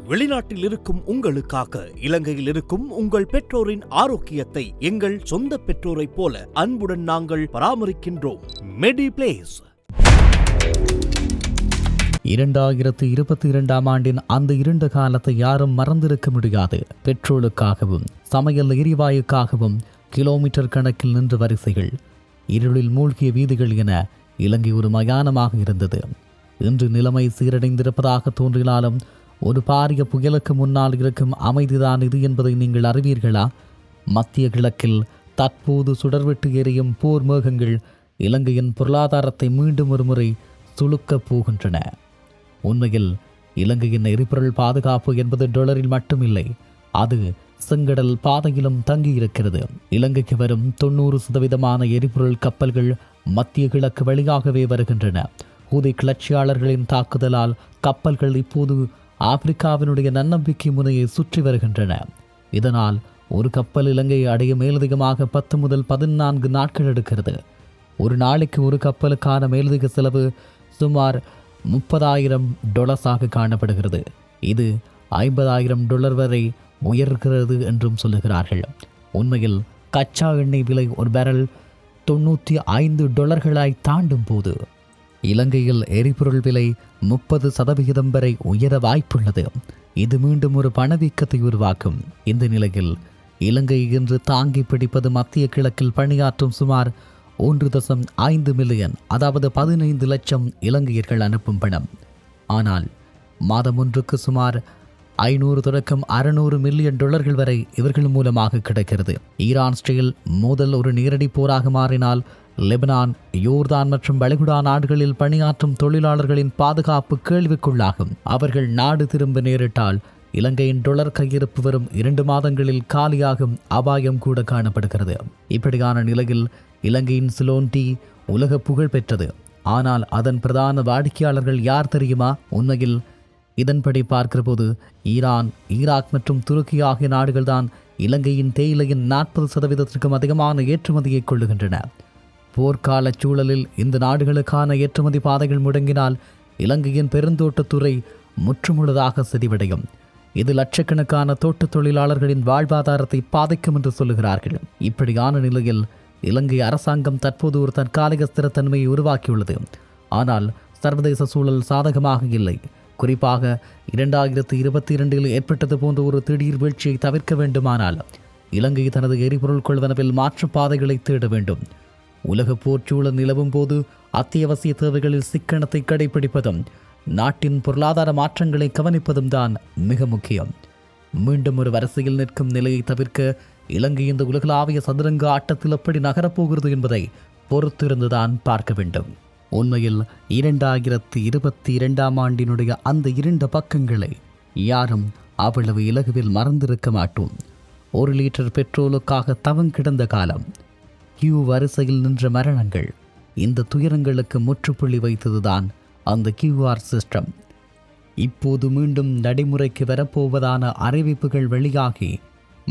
வெளிநாட்டில் இருக்கும் உங்களுக்காக இலங்கையில் இருக்கும் உங்கள் பெற்றோரின் ஆரோக்கியத்தை எங்கள் சொந்த பெற்றோரைப் போல அன்புடன் நாங்கள் பராமரிக்கின்றோம். மெடிப்ளேஸ். 2022 ஆண்டின் அந்த இருண்ட காலத்தை யாரும் மறந்திருக்க முடியாது. பெட்ரோலுக்காகவும் சமையல் எரிவாயுக்காகவும் கிலோமீட்டர் கணக்கில் நின்ற வரிசைகள், இருளில் மூழ்கிய வீதிகள் என இலங்கை ஒரு மயானமாக இருந்தது. இன்று நிலைமை சீரடைந்திருப்பதாக தோன்றினாலும் ஒரு பாரிய புயலுக்கு முன்னால் இருக்கும் அமைதிதான் இது என்பதை நீங்கள் அறிவீர்களா? மத்திய கிழக்கில் தற்போது சுடர்விட்டு எரியும் போர் மேகங்கள் இலங்கையின் பொருளாதாரத்தை மீண்டும் ஒருமுறை சுளுக்கப் போகின்றன. உண்மையில் இலங்கையின் எரிபொருள் பாதுகாப்பு என்பது டாலரில் மட்டுமில்லை, அது செங்கடல் பாதையிலும் தங்கியிருக்கிறது. இலங்கைக்கு வரும் 90% எரிபொருள் கப்பல்கள் மத்திய கிழக்கு வழியாகவே வருகின்றன. ஹூதி கிளர்ச்சியாளர்களின் தாக்குதலால் கப்பல்கள் இப்போது ஆப்பிரிக்காவினுடைய நன்னம்பிக்கை முனையை சுற்றி வருகின்றன. இதனால் ஒரு கப்பல் இலங்கையை அடைய மேலதிகமாக 10 முதல் 14 நாட்கள் எடுக்கிறது. ஒரு நாளைக்கு ஒரு கப்பலுக்கான மேலதிக செலவு சுமார் $30,000 காணப்படுகிறது. இது $50,000 வரை உயர்கிறது என்றும் சொல்லுகிறார்கள். உண்மையில் கச்சா எண்ணெய் விலை ஒரு பேரல் $95 தாண்டும் போது இலங்கையில் எரிபொருள் விலை 30% வரை உயர வாய்ப்புள்ளது. இது மீண்டும் ஒரு பணவீக்கத்தை உருவாக்கும். இந்த நிலையில் இலங்கை இன்று தாங்கி பிடிப்பது மத்திய கிழக்கில் பணியாற்றும் சுமார் 1.5 மில்லியன், அதாவது 15 லட்சம் இலங்கையர்கள் அனுப்பும் பணம். ஆனால் மாதம் ஒன்றுக்கு சுமார் 500 தொடக்கம் $600 மில்லியன் வரை இவர்கள் மூலமாக கிடைக்கிறது. ஈரான் இஸ்ரேல் மோதல் ஒரு நேரடி போராக மாறினால் லெபனான், யோர்தான் மற்றும் வளைகுடா நாடுகளில் பணியாற்றும் தொழிலாளர்களின் பாதுகாப்பு கேள்விக்குள்ளாகும். அவர்கள் நாடு திரும்ப நேரிட்டால் இலங்கையின் டாலர் கையிருப்பு வரும் 2 மாதங்களில் காலியாகும் அபாயம் கூட காணப்படுகிறது. இப்படியான நிலையில் இலங்கையின் சிலோன் டீ உலக புகழ் பெற்றது. ஆனால் அதன் பிரதான வாடிக்கையாளர்கள் யார் தெரியுமா? உண்மையில் இதன்படி பார்க்கிற போது ஈரான், ஈராக் மற்றும் துருக்கி ஆகிய நாடுகள்தான் இலங்கையின் தேயிலையின் 40%க்கும் அதிகமான ஏற்றுமதியை கொள்ளுகின்றன. போர்க்கால சூழலில் இந்த நாடுகளுக்கான ஏற்றுமதி பாதைகள் முடங்கினால் இலங்கையின் பெருந்தோட்டத்துறை முற்றுமுழுதாக சிதைவடையும். இது லட்சக்கணக்கான தோட்ட தொழிலாளர்களின் வாழ்வாதாரத்தை பாதிக்கும் என்று சொல்லுகிறார்கள். இப்படியான நிலையில் இலங்கை அரசாங்கம் தற்போது ஒரு தற்காலிக ஸ்திரத்தன்மையை உருவாக்கியுள்ளது. ஆனால் சர்வதேச சூழல் சாதகமாக இல்லை. குறிப்பாக 2022 ஏற்பட்டது போன்ற ஒரு திடீர் வீழ்ச்சியை தவிர்க்க வேண்டுமானால் இலங்கை தனது எரிபொருள் கொள்வனவில் மாற்று பாதைகளை தேட வேண்டும். உலக போர்ச்சூழல் நிலவும் போது அத்தியாவசிய தேவைகளில் சிக்கனத்தை கடைபிடிப்பதும் நாட்டின் பொருளாதார மாற்றங்களை கவனிப்பதும் தான் மிக முக்கியம். மீண்டும் ஒரு வரிசையில் நிற்கும் நிலையை தவிர்க்க இலங்கை இந்த உலகளாவிய சதுரங்க ஆட்டத்தில் எப்படி நகரப்போகிறது என்பதை பொறுத்திருந்துதான் பார்க்க வேண்டும். உண்மையில் 2022 ஆண்டினுடைய அந்த 2 பக்கங்களை யாரும் அவ்வளவு இலகுவில் மறந்திருக்க மாட்டோம். 1 லிட்டர் பெட்ரோலுக்காக தவம் கிடந்த காலம், கியூ வரிசையில் நின்ற மரணங்கள், இந்த துயரங்களுக்கு முற்றுப்புள்ளி வைத்ததுதான் அந்த QR சிஸ்டம். இப்போது மீண்டும் நடைமுறைக்கு வரப்போவதான அறிவிப்புகள் வெளியாகி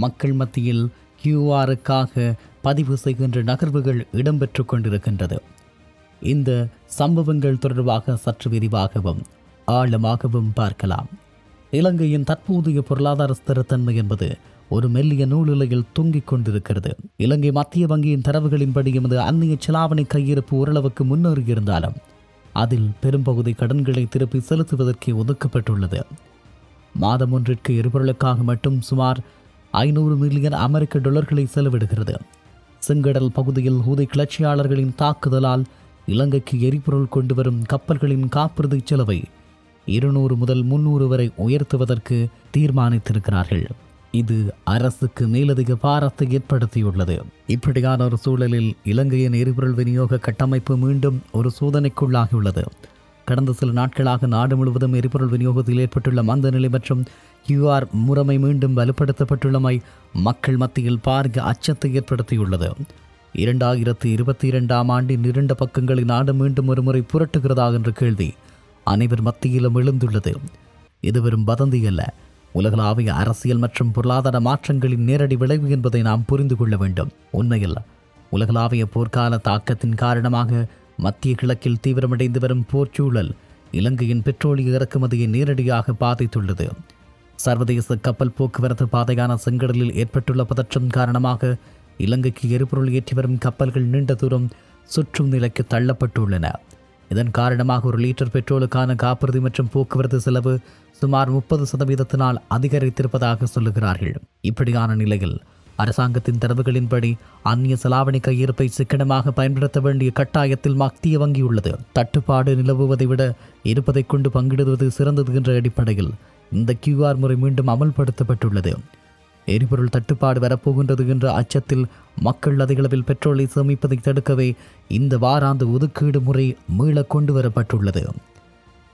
மக்கள் மத்தியில் QRக்காக பதிவு செய்கின்ற நகர்வுகள் இடம்பெற்று கொண்டிருக்கின்றது. இந்த சம்பவங்கள் தொடர்பாக சற்று விரிவாகவும் ஆழமாகவும் பார்க்கலாம். இலங்கையின் தற்போதைய பொருளாதார ஸ்திரத்தன்மை என்பது ஒரு மெல்லிய நூலிலையில் தொங்கிக் கொண்டிருக்கிறது. இலங்கை மத்திய வங்கியின் தரவுகளின்படி எமது அந்நிய செலாவணி கையிருப்பு ஓரளவுக்கு முன்னேறியிருந்தாலும் அதில் பெரும்பகுதி கடன்களை திருப்பி செலுத்துவதற்கு ஒதுக்கப்பட்டுள்ளது. மாதம் ஒன்றிற்கு எரிபொருளுக்காக மட்டும் சுமார் $500 மில்லியன் அமெரிக்க செலவிடுகிறது. செங்கடல் பகுதியில் ஹூதி கிளர்ச்சியாளர்களின் தாக்குதலால் இலங்கைக்கு எரிபொருள் கொண்டு வரும் கப்பல்களின் காப்புறுதி செலவை 200 முதல் 300 வரை உயர்த்துவதற்கு தீர்மானித்திருக்கிறார்கள். இது அரசுக்கு மேலதிக பாரத்தை ஏற்படுத்தியுள்ளது. இப்படியான ஒரு சூழலில் இலங்கையின் எரிபொருள் விநியோக கட்டமைப்பு மீண்டும் ஒரு சோதனைக்குள்ளாகியுள்ளது. கடந்த சில நாட்களாக நாடு முழுவதும் எரிபொருள் விநியோகத்தில் ஏற்பட்டுள்ள மந்த நிலை மற்றும் QR முறைமை மீண்டும் வலுப்படுத்தப்பட்டுள்ளமை மக்கள் மத்தியில் பாரிய அச்சத்தை ஏற்படுத்தியுள்ளது. 2022 ஆண்டின் 2 பக்கங்களை நாடு மீண்டும் ஒருமுறை புரட்டுகிறதா என்ற கேள்வி அனைவர் மத்தியிலும் எழுந்துள்ளது. இது வெறும் வதந்தி அல்ல, உலகளாவிய அரசியல் மற்றும் பொருளாதார மாற்றங்களின் நேரடி விளைவு என்பதை நாம் புரிந்து கொள்ள வேண்டும். உண்மையில் உலகளாவிய போர்க்கால தாக்கத்தின் காரணமாக மத்திய கிழக்கில் தீவிரமடைந்து வரும் போர்ச்சூழல் இலங்கையின் பெட்ரோலிய இறக்குமதியை நேரடியாக பாதித்துள்ளது. சர்வதேச கப்பல் போக்குவரத்து பாதையான செங்கடலில் ஏற்பட்டுள்ள பதற்றம் காரணமாக இலங்கைக்கு எரிபொருள் ஏற்றி வரும் கப்பல்கள் நீண்ட தூரம் சுற்றும் நிலைக்கு தள்ளப்பட்டுள்ளன. இதன் காரணமாக ஒரு லிட்டர் பெட்ரோலுக்கான காப்புறுதி மற்றும் போக்குவரத்து செலவு சுமார் 30% அதிகரித்திருப்பதாக சொல்லுகிறார்கள். இப்படியான நிலையில் அரசாங்கத்தின் தரவுகளின்படி அந்நிய செலாவணி கையிருப்பை சிக்கனமாக பயன்படுத்த வேண்டிய கட்டாயத்தில் மத்திய வங்கி உள்ளது. தட்டுப்பாடு நிலவுவதை விட இருப்பதை கொண்டு பங்கிடுவது சிறந்தது என்ற அடிப்படையில் இந்த QR முறை மீண்டும் அமல்படுத்தப்பட்டுள்ளது. எரிபொருள் தட்டுப்பாடு வரப்போகின்றது என்ற அச்சத்தில் மக்கள் அதிகளவில் பெட்ரோலை சேமிப்பதை தடுக்கவே இந்த வாராந்த ஒதுக்கீடு முறை மீள கொண்டு வரப்பட்டுள்ளது.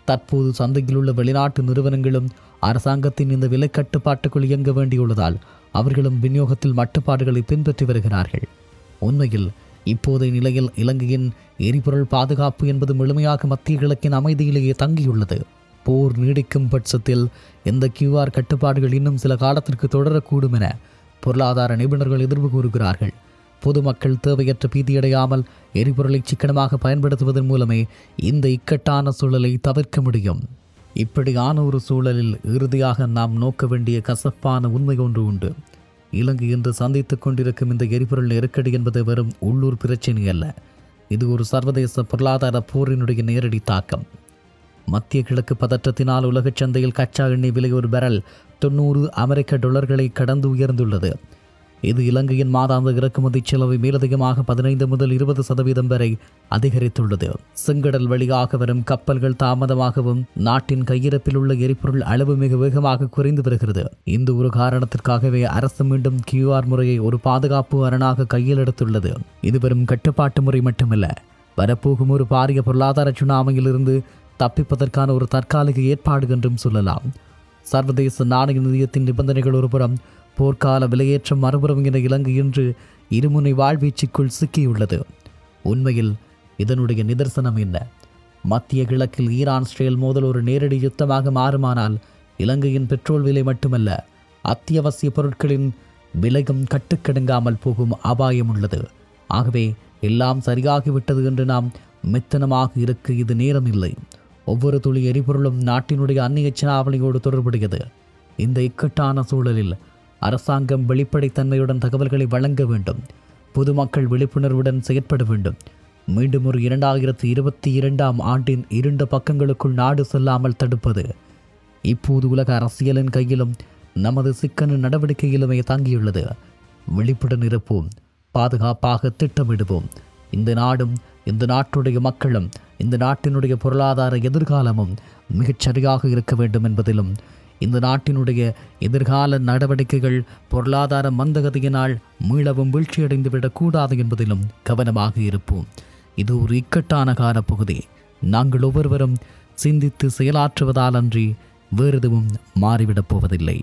தற்போது சந்தையில் உள்ள வெளிநாட்டு நிறுவனங்களும் அரசாங்கத்தின் இந்த விலை கட்டுப்பாட்டுக்குள் இயங்க வேண்டியுள்ளதால் அவர்களும் விநியோகத்தில் மட்டுப்பாடுகளை பின்பற்றி வருகிறார்கள். உண்மையில் இப்போதைய நிலையில் இலங்கையின் எரிபொருள் பாதுகாப்பு என்பது முழுமையாக மத்திய கிழக்கின் அமைதியிலேயே தங்கியுள்ளது. போர் நீடிக்கும் பட்சத்தில் இந்த QR கட்டுப்பாடுகள் இன்னும் சில காலத்திற்கு தொடரக்கூடும் என பொருளாதார நிபுணர்கள் எதிர்ப்பு கூறுகிறார்கள். பொதுமக்கள் தேவையற்ற பீதியடையாமல் எரிபொருளை சிக்கனமாக பயன்படுத்துவதன் மூலமே இந்த இக்கட்டான சூழலை தவிர்க்க முடியும். இப்படியான ஒரு சூழலில் இறுதியாக நாம் நோக்க வேண்டிய கசப்பான உண்மை ஒன்று உண்டு. இலங்கை இன்று சந்தித்துக் கொண்டிருக்கும் இந்த எரிபொருள் நெருக்கடி என்பது வெறும் உள்ளூர் பிரச்சினை அல்ல. இது ஒரு சர்வதேச பொருளாதார போரினுடைய நேரடி தாக்கம். மத்திய கிழக்கு பதற்றத்தினால் உலகச் சந்தையில் கச்சா எண்ணெய் விலை ஒரு பெரல் $90 கடந்து உயர்ந்துள்ளது. இது இலங்கையின் மாதாந்த இறக்குமதி செலவை மேலதிகமாக 15 முதல் 20% வரை அதிகரித்துள்ளது. செங்கடல் வழியாக வரும் கப்பல்கள் தாமதமாகவும் நாட்டின் கையிருப்பில் உள்ள எரிபொருள் அளவு மிக வேகமாக குறைந்து வருகிறது. இந்த ஒரு காரணத்திற்காகவே அரசு மீண்டும் QR முறையை ஒரு பாதுகாப்பு அரணாக கையில் எடுத்துள்ளது. இது வெறும் கட்டுப்பாட்டு முறை மட்டுமல்ல, வரப்போகும் ஒரு பாரிய பொருளாதார சுனாமியிலிருந்து தப்பிப்பதற்கான ஒரு தற்காலிக ஏற்பாடு என்றும் சொல்லலாம். சர்வதேச நாணய நிதியத்தின் நிபந்தனைகள் ஒருபுறம், போர்க்கால விலையேற்றம் மறுபுறம் என இலங்கை இன்று இருமுனை வாழ்வீச்சுக்குள் சிக்கியுள்ளது. உண்மையில் இதனுடைய நிதர்சனம் என்ன? மத்திய கிழக்கில் ஈரான் இஸ்ரேல் மோதல் ஒரு நேரடி யுத்தமாக மாறுமானால் இலங்கையின் பெட்ரோல் விலை மட்டுமல்ல, அத்தியாவசிய பொருட்களின் விலையும் கட்டுக்கடங்காமல் போகும் அபாயம் உள்ளது. ஆகவே எல்லாம் சரியாகிவிட்டது என்று நாம் மெத்தனமாக இருக்க இது நேரம் இல்லை. ஒவ்வொரு துளி எரிபொருளும் நாட்டினுடைய அந்நிய செலாவணியோடு தொடர்புடையது. இந்த இக்கட்டான சூழலில் அரசாங்கம் வெளிப்படைத்தன்மையுடன் தகவல்களை வழங்க வேண்டும். பொதுமக்கள் விழிப்புணர்வுடன் செயற்பட வேண்டும். மீண்டும் ஒரு 2022 ஆண்டின் இருண்ட பக்கங்களுக்குள் நாடு செல்லாமல் தடுப்பது இப்போது உலக அரசியலின் கையிலும் நமது சிக்கன நடவடிக்கையிலுமே தங்கியுள்ளது. விழிப்புடன் இருப்போம், பாதுகாப்பாக திட்டமிடுவோம். இந்த நாடும் இந்த நாட்டுடைய மக்களும் இந்த நாட்டினுடைய பொருளாதார எதிர்காலமும் மிகச் சரியாக இருக்க வேண்டும் என்பதிலும், இந்த நாட்டினுடைய எதிர்கால நடவடிக்கைகள் பொருளாதார மந்தகதியினால் மீளவும் வீழ்ச்சியடைந்துவிடக்கூடாது என்பதிலும் கவனமாக இருப்போம். இது ஒரு இக்கட்டான காலப்பகுதி. நாங்கள் ஒவ்வொருவரும் சிந்தித்து செயலாற்றுவதால் அன்றி வேறு எதுவும் மாறிவிடப் போவதில்லை.